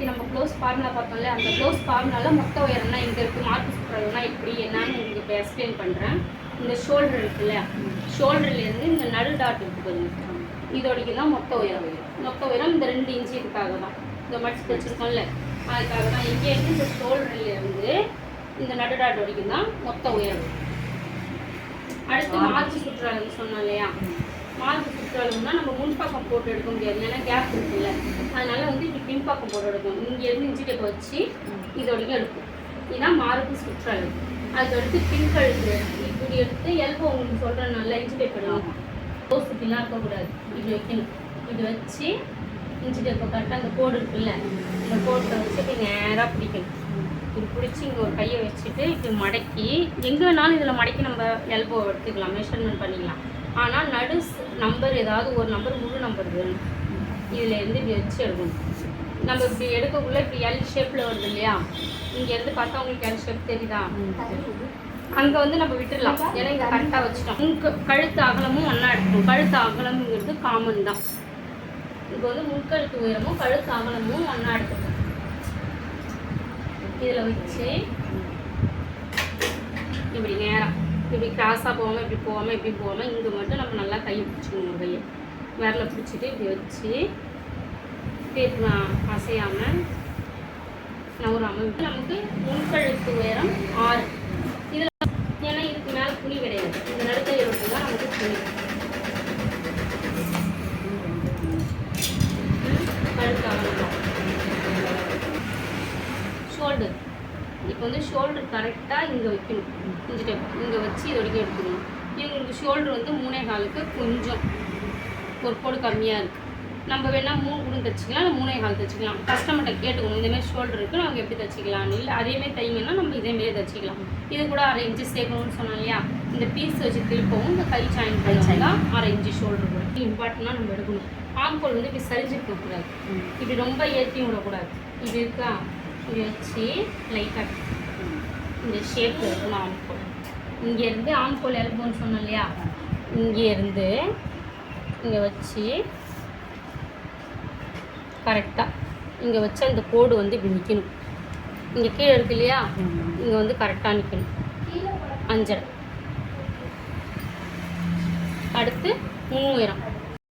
நேற்று நம்ம close formula பார்த்தோம்ல, அந்த க்ளோஸ் ஃபார்முலாவில் மொத்த உயரம்னா இங்கே இருக்குது, மார்க்கு சுற்றுறதுனா எப்படி என்னன்னு உங்களுக்கு இப்போ எக்ஸ்பிளைன் பண்ணுறேன். இந்த ஷோல்டர் இருக்குல்ல, ஷோல்டர்லேருந்து இந்த நடு டாட் இருக்குது, இதோடைக்கு தான் மொத்த உயரம். மொத்த உயரம் இந்த 2 இன்ச்சு இதுக்காக தான், இந்த மடிச்சு வச்சுருக்கோம்ல அதுக்காக தான். இங்கேருந்து இந்த ஷோல்டர்லேருந்து இந்த நடு டாட் வரைக்கும் தான் மொத்த உயரம். அடுத்து மார்க்கு சுற்றுறாங்கன்னு சொன்னோம் இல்லையா, மார்க்கு சுற்றுறாங்கன்னா நம்ம முன்பக்கம் போட்டு எடுக்க முடியாது, ஏன்னா கேப் இருக்குல்ல, அதனால வந்து இப்படி பின்பக்கம் போட்டு எடுக்கணும். இங்கேருந்து இன்ச்சி டேப் வச்சு இதோடையும் எடுக்கும். இதுதான் மார்க்கு சுற்றுறாங்க. அதுக்கு அடுத்து பின் கழுத்து இப்படி எடுத்து எல்போ உங்களுக்கு சொல்கிறேன், நல்லா இன்ச்சி டேப் எடுக்கணும். க்ளோஸ் சுற்றிலாம் இருக்கக்கூடாது, இப்படி வைக்கணும். இப்படி வச்சு இன்ச்சி டேப்பை கரெக்டாக அந்த கோடு இருக்குல்ல, இந்த கோட்டை வச்சு இப்படி நேராக பிடிக்கணும். இப்படி பிடிச்சி இங்கே ஒரு கையை வச்சுட்டு இப்படி மடக்கி, எங்கே வேணாலும் இதில் மடக்கி நம்ம எல்போ எடுத்துக்கலாம், மெஷர்மெண்ட் பண்ணிக்கலாம். ஆனால் நடு நம்பர் ஏதாவது ஒரு நம்பர் முழு நம்பர் வேணும், இதிலேருந்து இப்படி வச்சு எடுக்கணும். நம்ம இப்படி எடுக்கக்குள்ள இப்படி எல் ஷேப்பில் வருது இல்லையா, இங்கேருந்து பார்த்தா உங்களுக்கு எல் ஷேப் தெரியுதா, அங்கே வந்து நம்ம விட்டுடலாம், ஏன்னா இங்கே கரெக்டாக வச்சுட்டோம். கழுத்து அகலமும் ஒன்றா எடுக்கணும். கழுத்து அகலம்ங்கிறது காமன் தான். இப்போ வந்து முன்கழுத்து உயரமும் கழுத்து அகலமும் ஒன்றா எடுக்கணும். இதில் வச்சு இப்படி நேராக இப்படி கிராஸாக போகாமல் இப்படி போகாமல் இப்படி போகாமல் இங்கே மட்டும் நம்ம நல்லா கையை பிடிச்சிக்கணும். ஒரு கையை விரலை பிடிச்சிட்டு இப்படி வச்சு டேப் அசையாமல் நவுறாமல் நமக்கு முன்கழுத்து உயரம் 6. இதில் ஏன்னா இதுக்கு மேலே துணி கிடையாது, இந்த நடுக்கையை மட்டும் தான் நமக்கு துணி. கழுத்து அகலம் ஷோல்டர். இப்போ வந்து ஷோல்டர் கரெக்டாக இங்கே வைக்கணும். இன்ச்சி டேப் இங்கே வச்சு இது வரைக்கும் எடுத்துக்கணும். இவங்களுக்கு ஷோல்டர் வந்து 3.25 கொஞ்சம் ஒரு கோடு கம்மியாக இருக்குது. நம்ம வேணால் 3 கூட தைச்சிக்கலாம், இல்லை 3.25 தைச்சிக்கலாம். கஸ்டமர்கிட்ட கேட்டுக்கணும், இந்தமாதிரி ஷோல்டர் இருக்குது நாங்கள் எப்படி தைச்சிக்கலான்னு. இல்லை அதேமாரி தைங்கன்னா நம்ம இதேமாரி தைச்சிக்கலாம். இது கூட 1/2 இன்ச்சு சேர்க்கணும்னு சொன்னோம் இல்லையா, இந்த பீஸ் வச்சு திருப்பவும் இந்த கை ஜாயின் பண்ணிக்கலாம். 1/2 இன்ச்சு ஷோல்டர் கூட இம்பார்ட்டண்ட்டாக நம்ம எடுக்கணும். ஆம்கோல் வந்து இப்படி சரிஞ்சிருக்கக்கூடாது, இப்படி ரொம்ப ஏற்றி விடக்கூடாது. இது இருக்கா, இப்படி வச்சு லைட்டாக இந்த ஷேப்பில் இருக்கணும் ஆம்கோல். இங்கேருந்து ஆம்கோல் எல்போன்னு சொன்னோம் இல்லையா, இங்கேருந்து இங்கே வச்சு கரெக்டாக இங்கே வச்சு அந்த கோடு வந்து இப்படி நிற்கணும். இங்கே கீழே இருக்கு இல்லையா, இங்கே வந்து கரெக்டாக நிற்கணும். 5.5. அடுத்து முன் உயரம்